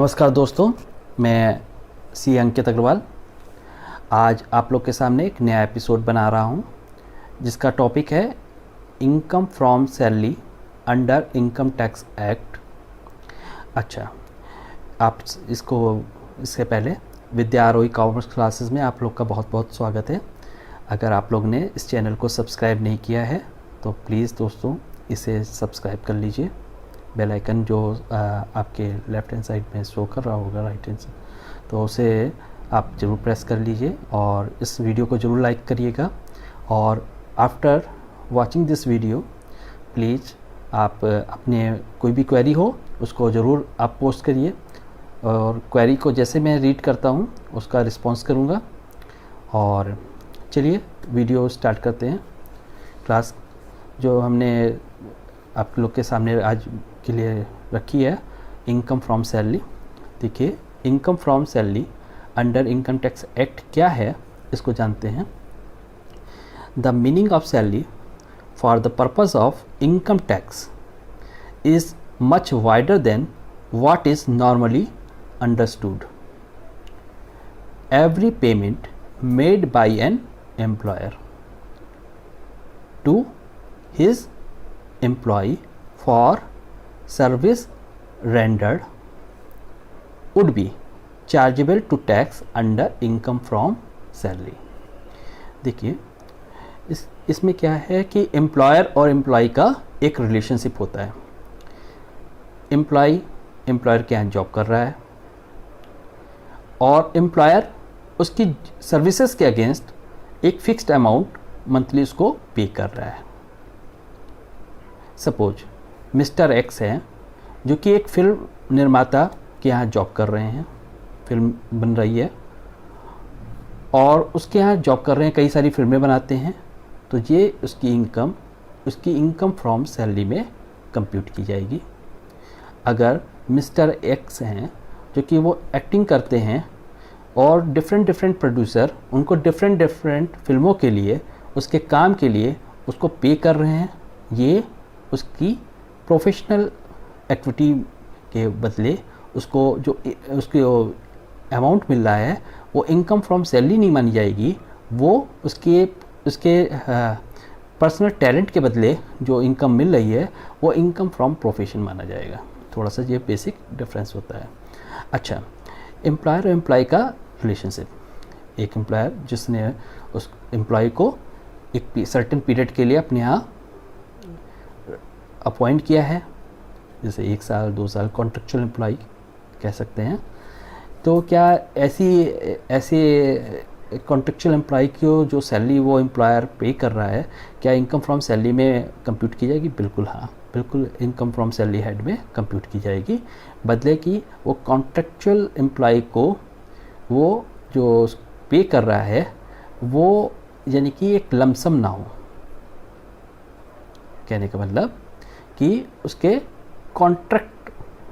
नमस्कार दोस्तों, मैं सी अंकित अग्रवाल आज आप लोग के सामने एक नया एपिसोड बना रहा हूं, जिसका टॉपिक है income from salary under income tax act. अच्छा, आप इससे पहले विद्या आरोही कॉमर्स क्लासेस में आप लोग का बहुत बहुत स्वागत है। अगर आप लोग ने इस चैनल को सब्सक्राइब नहीं किया है तो प्लीज़ दोस्तों इसे सब्सक्राइब कर लीजिए। बेल आइकन जो आपके लेफ़्ट हैंड साइड में शो कर रहा होगा, राइट हैंड से, तो उसे आप ज़रूर प्रेस कर लीजिए और इस वीडियो को ज़रूर लाइक करिएगा। और after watching this video please आप अपने कोई भी क्वेरी हो उसको ज़रूर आप पोस्ट करिए, और क्वेरी को जैसे मैं रीड करता हूँ उसका रिस्पॉन्स करूँगा। और चलिए वीडियो स्टार्ट करते हैं। क्लास जो हमने आप लोग के सामने आज के लिए रखी है, इनकम फ्रॉम सैलरी। देखिए, income from salary under income tax act क्या है, इसको जानते हैं। The meaning of salary for the purpose of income tax is much wider than what is normally understood. Every payment made by an employer to his employee for service rendered would be chargeable to tax under income from salary. देखिए, इसमें क्या है कि employer और employ का एक relationship होता है। एम्प्लॉयर के यहाँ जॉब कर रहा है और एम्प्लॉयर उसकी सर्विसेज के अगेंस्ट एक फिक्स्ड अमाउंट मंथली उसको पे कर रहा है। सपोज मिस्टर एक्स हैं जो कि एक फिल्म निर्माता के यहाँ जॉब कर रहे हैं, फिल्म बन रही है और उसके यहाँ जॉब कर रहे हैं, कई सारी फिल्में बनाते हैं, तो ये उसकी इनकम फ्रॉम सैलरी में कंप्यूट की जाएगी। अगर मिस्टर एक्स हैं जो कि वो एक्टिंग करते हैं और डिफरेंट प्रोड्यूसर उनको डिफरेंट फिल्मों के लिए उसके काम के लिए उसको पे कर रहे हैं, ये उसकी प्रोफेशनल एक्टिविटी के बदले उसको अमाउंट मिल रहा है, वो इनकम फ्रॉम सैलरी नहीं मानी जाएगी। वो उसके पर्सनल टैलेंट के बदले जो इनकम मिल रही है वो इनकम फ्रॉम प्रोफेशन माना जाएगा। थोड़ा सा ये बेसिक डिफरेंस होता है। अच्छा, एम्प्लॉयर और एम्प्लॉय का रिलेशनशिप। एक एम्प्लॉयर जिसने उस एम्प्लॉय को एक सर्टेन पीरियड के लिए अपने यहाँ अपॉइंट किया है, जैसे 1 साल 2 साल, कॉन्ट्रेक्चुअल एम्प्लॉय कह सकते हैं। तो क्या ऐसे कॉन्ट्रेक्चुअल एम्प्लॉय को जो सैलरी वो एम्प्लॉयर पे कर रहा है, क्या इनकम फ्रॉम सैलरी में कंप्यूट की जाएगी? बिल्कुल हाँ, बिल्कुल इनकम फ्रॉम सैलरी हेड में कंप्यूट की जाएगी। बदले कि वो कॉन्ट्रेक्चुअल एम्प्लॉय को वो जो पे कर रहा है वो यानी कि एक लमसम ना हो। कहने का मतलब कि उसके कॉन्ट्रैक्ट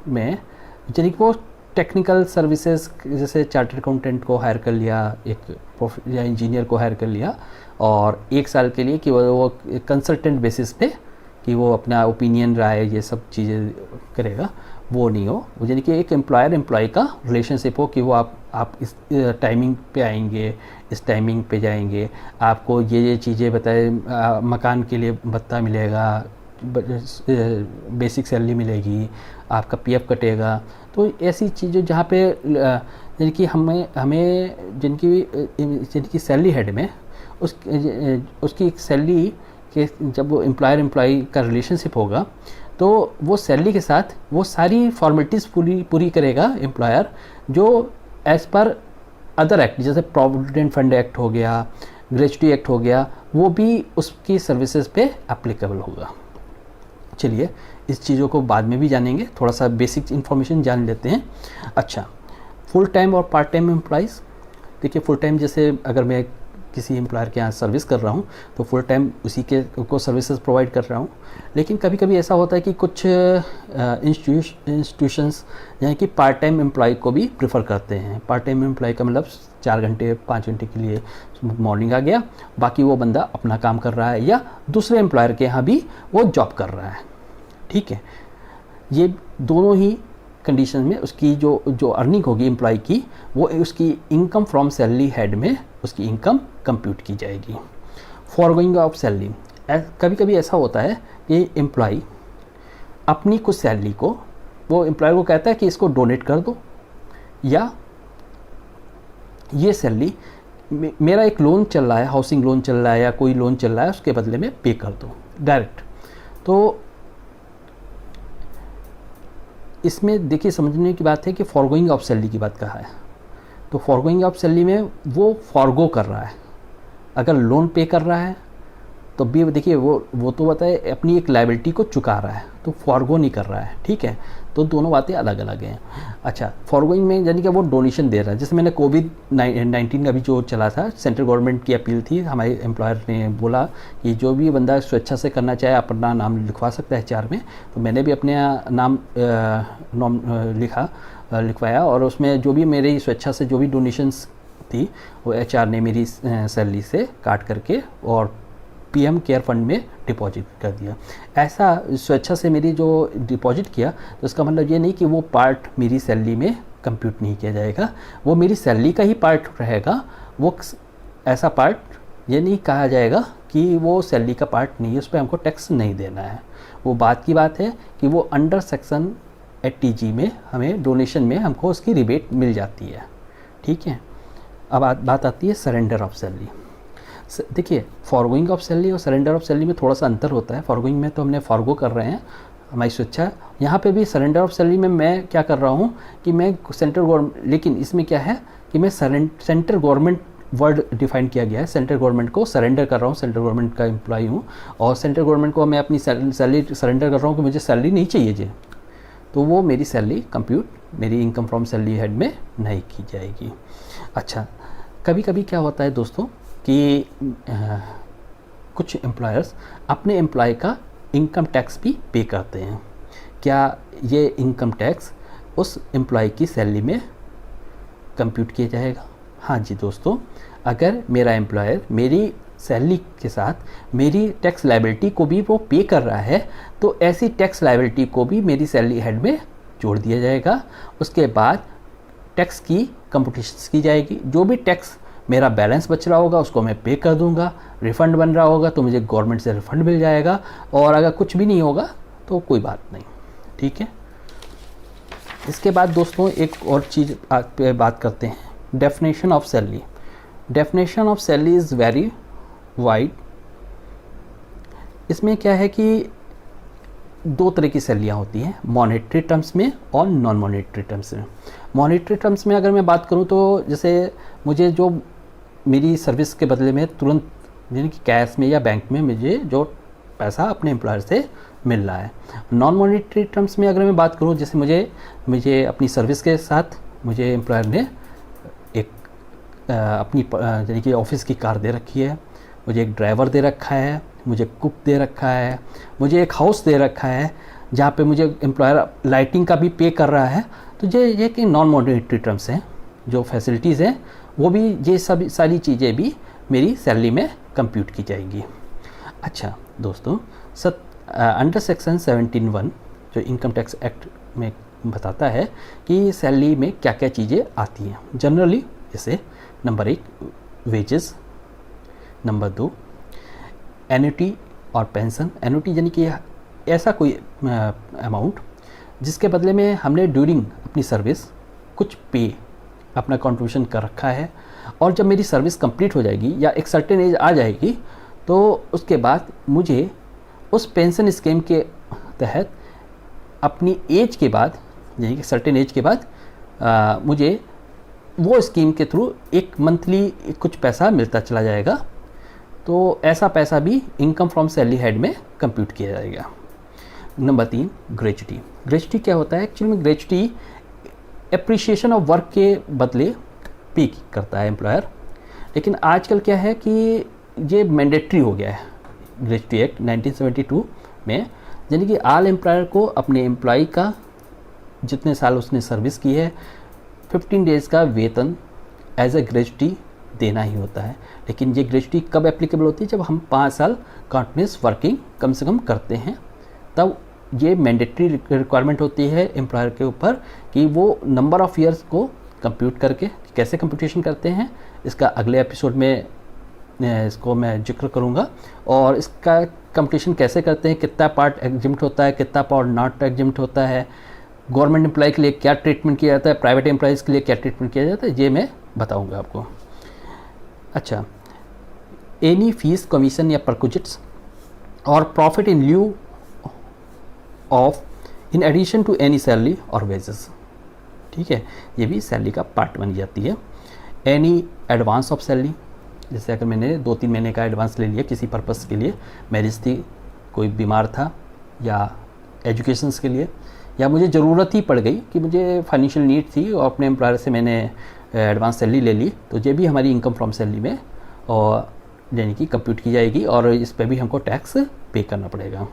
में यानी कि वो टेक्निकल सर्विसेज, जैसे चार्टर्ड अकाउंटेंट को हायर कर लिया, या इंजीनियर को हायर कर लिया, और 1 साल के लिए कि वो कंसल्टेंट बेसिस पे कि वो अपना ओपिनियन, राय, ये सब चीज़ें करेगा, वो नहीं हो। वो यानी कि एक एम्प्लॉयर एम्प्लॉय का रिलेशनशिप हो कि वो आप इस टाइमिंग पे आएंगे, इस टाइमिंग पे जाएंगे, आपको ये चीज़ें बताए, मकान के लिए भत्ता मिलेगा, बेसिक सैलरी मिलेगी, आपका पीएफ कटेगा। तो ऐसी चीज़ें जहाँ पे यानी कि हमें जिनकी सैलरी हेड में उसकी सैलरी के जब वो एम्प्लॉयर एम्प्लॉय का रिलेशनशिप होगा तो वो सैलरी के साथ वो सारी फॉर्मेलिटीज़ पूरी करेगा एम्प्लॉयर, जो एज़ पर अदर एक्ट, जैसे प्रोविडेंट फंड एक्ट हो गया, ग्रेच्युटी एक्ट हो गया, वो भी उसकी सर्विसेज पे एप्लीकेबल होगा। चलिए, इस चीज़ों को बाद में भी जानेंगे, थोड़ा सा बेसिक इन्फॉर्मेशन जान लेते हैं। अच्छा, फुल टाइम और पार्ट टाइम एम्प्लॉइज़। देखिए, फुल टाइम जैसे अगर मैं किसी एम्प्लॉयर के यहाँ सर्विस कर रहा हूँ तो फुल टाइम उसी के को सर्विसेज प्रोवाइड कर रहा हूँ। लेकिन कभी कभी ऐसा होता है कि कुछ इंस्टीट्यूशंस यानी कि पार्ट टाइम एम्प्लॉय को भी प्रेफर करते हैं। पार्ट टाइम एम्प्लॉय का मतलब 4 घंटे 5 घंटे के लिए मॉर्निंग आ गया, बाकी वो बंदा अपना काम कर रहा है या दूसरे एम्प्लॉयर के यहाँ भी वो जॉब कर रहा है। ठीक है, ये दोनों ही कंडीशन में उसकी जो अर्निंग होगी एम्प्लॉय की, वो उसकी इनकम फ्रॉम सैलरी हेड में उसकी इनकम कंप्यूट की जाएगी। फॉरगोइंग ऑफ सैलरी, कभी कभी ऐसा होता है कि एम्प्लॉय अपनी कुछ सैलरी को, वो एम्प्लॉय को कहता है कि इसको डोनेट कर दो, या ये सैलरी मेरा एक लोन चल रहा है, हाउसिंग लोन चल रहा है या कोई लोन चल रहा है, उसके बदले में पे कर दो डायरेक्ट। तो इसमें देखिए समझने की बात है कि फॉरगोइंग ऑफ सैलरी की बात कहा है, तो फॉरगोइंग ऑफ सैलरी में वो फॉरगो कर रहा है। अगर लोन पे कर रहा है तो भी देखिए वो तो बताए अपनी एक लायबिलिटी को चुका रहा है, तो फॉरगो नहीं कर रहा है, ठीक है। तो दोनों बातें अलग अलग हैं। अच्छा, फॉरगोइंग में यानी कि वो डोनेशन दे रहा है। जैसे मैंने कोविड-19 का भी जो चला था, सेंट्रल गवर्नमेंट की अपील थी, हमारे एम्प्लॉयर ने बोला कि जो भी बंदा स्वेच्छा से करना चाहे अपना नाम लिखवा सकता है एचआर में। तो मैंने भी अपने नाम लिखवाया, और उसमें जो भी मेरी स्वेच्छा से जो भी डोनेशंस थी वो एचआर ने मेरी सैलरी से काट करके और पीएम केयर फंड में डिपॉजिट कर दिया। ऐसा स्वेच्छा से मेरी जो डिपॉजिट किया, तो इसका मतलब ये नहीं कि वो पार्ट मेरी सैलरी में कंप्यूट नहीं किया जाएगा, वो मेरी सैलरी का ही पार्ट रहेगा। वो ऐसा पार्ट ये नहीं कहा जाएगा कि वो सैलरी का पार्ट नहीं है, उस पर हमको टैक्स नहीं देना है। वो बात की बात है कि वो अंडर सेक्शन 80G में हमें डोनेशन में हमको उसकी रिबेट मिल जाती है, ठीक है। अब बात आती है सरेंडर ऑफ सैलरी। देखिए, फॉरगोइंग ऑफ सैलरी और सरेंडर ऑफ सैलरी में थोड़ा सा अंतर होता है। फॉरगोइंग में तो हमने फॉरगो कर रहे हैं, हमारी स्वेच्छा। यहाँ पे भी सरेंडर ऑफ सैलरी में मैं क्या कर रहा हूँ कि मैं सेंट्रल गवर्नमेंट, लेकिन इसमें क्या है कि मैं सेंट्रल गवर्नमेंट वर्ड डिफाइन किया गया है, सेंट्रल गवर्नमेंट को सरेंडर कर रहा हूँ, सेंट्रल गवर्नमेंट का एम्प्लॉय हूँ, और सेंट्रल गवर्नमेंट को मैं अपनी सैलरी सरेंडर कर रहा हूँ कि मुझे सैलरी नहीं चाहिए जी, तो वो मेरी सैलरी कंप्यूट मेरी इनकम फ्रॉम सैलरी हेड में नहीं की जाएगी। अच्छा, कभी कभी क्या होता है दोस्तों कि कुछ एम्प्लॉयर्स अपने एम्प्लॉय का इनकम टैक्स भी पे करते हैं। क्या ये इनकम टैक्स उस एम्प्लॉय की सैलरी में कंप्यूट किया जाएगा? हाँ जी दोस्तों, अगर मेरा एम्प्लॉयर मेरी सैलरी के साथ मेरी टैक्स लायबिलिटी को भी वो पे कर रहा है, तो ऐसी टैक्स लायबिलिटी को भी मेरी सैलरी हेड में जोड़ दिया जाएगा। उसके बाद टैक्स की कंप्यूटेशन की जाएगी। जो भी टैक्स मेरा बैलेंस बच रहा होगा उसको मैं पे कर दूंगा, रिफ़ंड बन रहा होगा तो मुझे गवर्नमेंट से रिफ़ंड मिल जाएगा, और अगर कुछ भी नहीं होगा तो कोई बात नहीं, ठीक है। इसके बाद दोस्तों एक और चीज़ पे बात करते हैं, definition of salary. Definition of salary is very wide. इसमें क्या है कि दो तरह की सैलरियाँ होती हैं, मॉनेटरी टर्म्स में और नॉन मॉनेटरी टर्म्स में। मॉनेटरी टर्म्स में अगर मैं बात करूँ तो जैसे मुझे जो मेरी सर्विस के बदले में तुरंत यानी कि कैश में या बैंक में मुझे जो पैसा अपने एम्प्लॉयर से मिल रहा है। नॉन मॉनेटरी टर्म्स में अगर मैं बात करूँ, जैसे मुझे अपनी सर्विस के साथ मुझे एम्प्लॉयर ने एक अपनी यानी कि ऑफिस की कार दे रखी है, मुझे एक ड्राइवर दे रखा है, मुझे कुक दे रखा है, मुझे एक हाउस दे रखा है जहाँ पे मुझे एम्प्लॉयर लाइटिंग का भी पे कर रहा है। तो ये कि नॉन मॉनेटरी टर्म्स हैं, जो फैसिलिटीज़ हैं वो भी, ये सभी सारी चीज़ें भी मेरी सैलरी में कंप्यूट की जाएंगी। अच्छा दोस्तों, अंडर सेक्शन 17(1) जो इनकम टैक्स एक्ट में बताता है कि सैलरी में क्या क्या चीज़ें आती हैं जनरली। जैसे नंबर 1 वेजेस, नंबर 2 एन्युटी और पेंशन। एन्युटी यानी कि ऐसा कोई अमाउंट जिसके बदले में हमने ड्यूरिंग अपनी सर्विस कुछ पे अपना कंट्रीब्यूशन कर रखा है, और जब मेरी सर्विस कंप्लीट हो जाएगी या एक सर्टेन एज आ जाएगी तो उसके बाद मुझे उस पेंशन स्कीम के तहत अपनी एज के बाद यानी कि सर्टेन एज के बाद मुझे वो स्कीम के थ्रू एक मंथली कुछ पैसा मिलता चला जाएगा। तो ऐसा पैसा भी इनकम फ्रॉम सैलरी हेड में कंप्यूट किया जाएगा। Number 3 gratuity. ग्रेच्युटी क्या होता है? एक्चुअली में ग्रेच्युटी एप्रिसिएशन ऑफ वर्क के बदले पे करता है एम्प्लॉयर, लेकिन आजकल क्या है कि ये मैंडेटरी हो गया है ग्रेच्युटी एक्ट 1972 में, यानी कि आल एम्प्लॉयर को अपने एम्प्लॉय का जितने साल उसने सर्विस की है 15 डेज़ का वेतन एज ए ग्रेच्युटी देना ही होता है। लेकिन ये ग्रेच्युटी कब एप्लीकेबल होती है? जब हम 5 साल कंटिन्यूस वर्किंग कम से कम करते हैं, तब ये मैंडेटरी रिक्वायरमेंट होती है एम्प्लॉयर के ऊपर कि वो नंबर ऑफ़ ईयर्स को कंप्यूट करके, कैसे कंप्यूटेशन करते हैं इसका अगले एपिसोड में इसको मैं जिक्र करूँगा, और इसका कंप्यूटेशन कैसे करते हैं, कितना पार्ट एग्जिम्ट होता है, कितना पार्ट नॉट एग्जिम्ट होता है, गवर्नमेंट एम्प्लॉय के लिए क्या ट्रीटमेंट किया जाता है, प्राइवेट एम्प्लॉयज़ के लिए क्या ट्रीटमेंट किया जाता है, ये मैं बताऊँगा आपको। अच्छा, एनी फीस, कमीशन या परकुजिट्स और profit in lieu of in addition to any salary और वेजेस, ठीक है, ये भी सैलरी का पार्ट बन जाती है। एनी एडवांस ऑफ सैलरी, जैसे अगर मैंने 2-3 महीने का एडवांस ले लिया किसी पर्पस के लिए, मैरिज थी, कोई बीमार था, या एजुकेशंस के लिए, या मुझे ज़रूरत ही पड़ गई कि मुझे फाइनेंशियल नीड थी और अपने एम्प्लॉयर से मैंने एडवांस सैलरी ले ली, तो ये भी हमारी इनकम फ्रॉम सैलरी में और यानी कि कंप्यूट की जाएगी और इस पर भी हमको टैक्स पे करना पड़ेगा।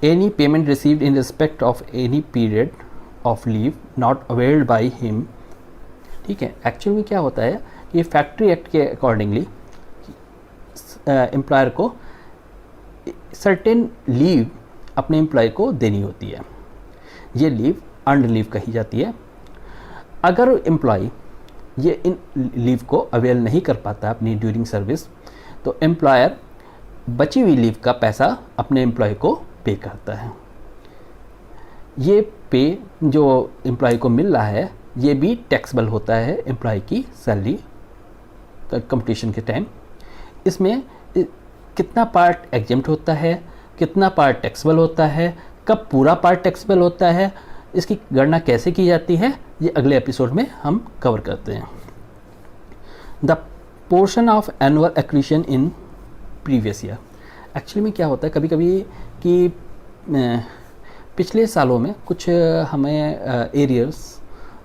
Any payment received in respect of any period of leave not availed by him, ठीक है। एक्चुअली क्या होता है कि फैक्ट्री एक्ट के अकॉर्डिंगली एम्प्लॉयर को सर्टेन लीव अपने एम्प्लॉय को देनी होती है, ये लीव अर्न्ड लीव कही जाती है। अगर एम्प्लॉय ये इन लीव को अवेल नहीं कर पाता अपनी ड्यूरिंग सर्विस, तो एम्प्लॉयर बची हुई लीव का पैसा अपने एम्प्लॉय को पे करता है। ये पे जो एम्प्लॉय को मिल रहा है ये भी टैक्सेबल होता है एम्प्लॉय की सैलरी कंप्यूटेशन के टाइम। इसमें कितना पार्ट एग्जेम्प्ट होता है, कितना पार्ट टैक्सेबल होता है, कब पूरा पार्ट टैक्सेबल होता है, इसकी गणना कैसे की जाती है, ये अगले एपिसोड में हम कवर करते हैं। The portion of annual accretion in previous year, actually में क्या होता है कभी कभी कि पिछले सालों में कुछ हमें एरियर्स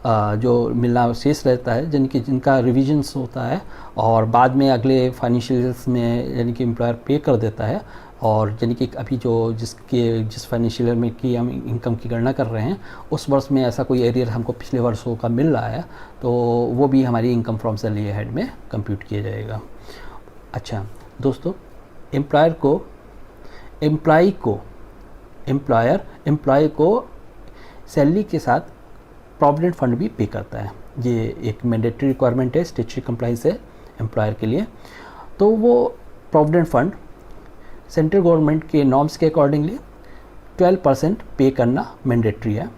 जो मिलना शेष रहता है, जिनका रिविजन्स होता है और बाद में अगले फाइनेंशियल्स में यानी कि एम्प्लॉयर पे कर देता है, और यानी कि अभी जो जिस फाइनेंशियल ईयर में की हम इनकम की गणना कर रहे हैं उस वर्ष में ऐसा कोई एरियर हमको पिछले वर्षों का मिल रहा है, तो वो भी हमारी इनकम फ्रॉम सैलरी हेड में कंप्यूट किया जाएगा। अच्छा दोस्तों, एम्प्लॉयर को सैलरी के साथ प्रोविडेंट फंड भी पे करता है। ये एक मैंडेटरी रिक्वायरमेंट है, स्टैट्यूटरी कंप्लाइंस है एम्प्लॉयर के लिए। तो वो प्रोविडेंट फंड सेंट्रल गवर्नमेंट के नॉर्म्स के अकॉर्डिंगली 12% पे करना मैंडेटरी है।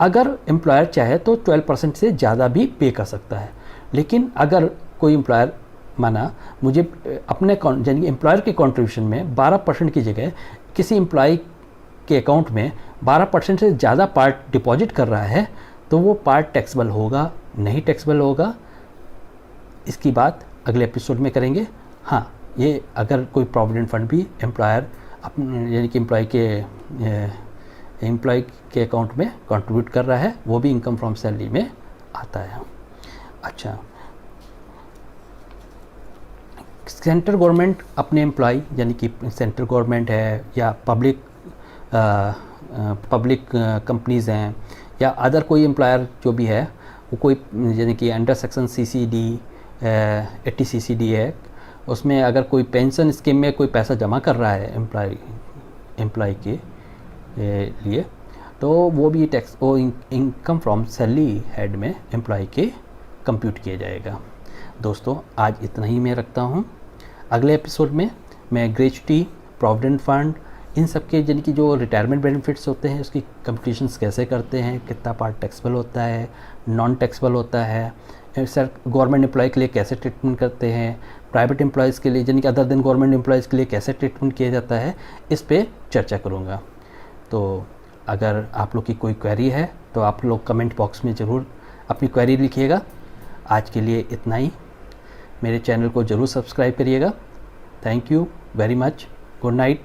अगर एम्प्लॉयर चाहे तो 12% से ज़्यादा भी पे कर सकता है, लेकिन अगर कोई एम्प्लॉयर माना मुझे अपने यानी एम्प्लॉयर के कंट्रीब्यूशन में 12% की जगह किसी एम्प्लॉय के अकाउंट में 12% से ज़्यादा पार्ट डिपॉजिट कर रहा है, तो वो पार्ट टैक्सेबल होगा नहीं टैक्सेबल होगा, इसकी बात अगले एपिसोड में करेंगे। हाँ, ये अगर कोई प्रोविडेंट फंड भी एम्प्लॉयर अपने यानी कि एम्प्लॉय के अकाउंट में कंट्रीब्यूट कर रहा है, वो भी इनकम फ्रॉम सैलरी में आता है। अच्छा, सेंट्रल गवर्नमेंट अपने एम्प्लॉय यानी कि सेंट्रल गवर्नमेंट है या पब्लिक कंपनीज़ हैं या अदर कोई एम्प्लॉयर जो भी है, वो कोई यानी कि अंडर सेक्शन CCD 80 CCD है, उसमें अगर कोई पेंशन स्कीम में कोई पैसा जमा कर रहा है एम्प्लॉय के लिए, तो वो भी टैक्स वो इनकम फ्रॉम सैलरी हेड में एम्प्लॉय के कंप्यूट किया जाएगा। दोस्तों, आज इतना ही मैं रखता हूँ। अगले एपिसोड में मैं ग्रेच्युटी, प्रोविडेंट फंड, इन सब के यानी कि जो रिटायरमेंट बेनिफिट्स होते हैं उसकी कंप्यूटेशंस कैसे करते हैं, कितना पार्ट टैक्सेबल होता है, नॉन टैक्सेबल होता है, सर गवर्नमेंट एम्प्लॉय के लिए कैसे ट्रीटमेंट करते हैं, प्राइवेट एम्प्लॉयज़ के लिए यानी कि अदर देन गवर्नमेंट एम्प्लॉयज़ के लिए कैसे ट्रीटमेंट किया जाता है, इस पे चर्चा करूँगा। तो अगर आप लोग की कोई क्वेरी है तो आप लोग कमेंट बॉक्स में ज़रूर अपनी क्वेरी लिखिएगा। आज के लिए इतना ही। मेरे चैनल को ज़रूर सब्सक्राइब करिएगा। Thank you very much. Good night.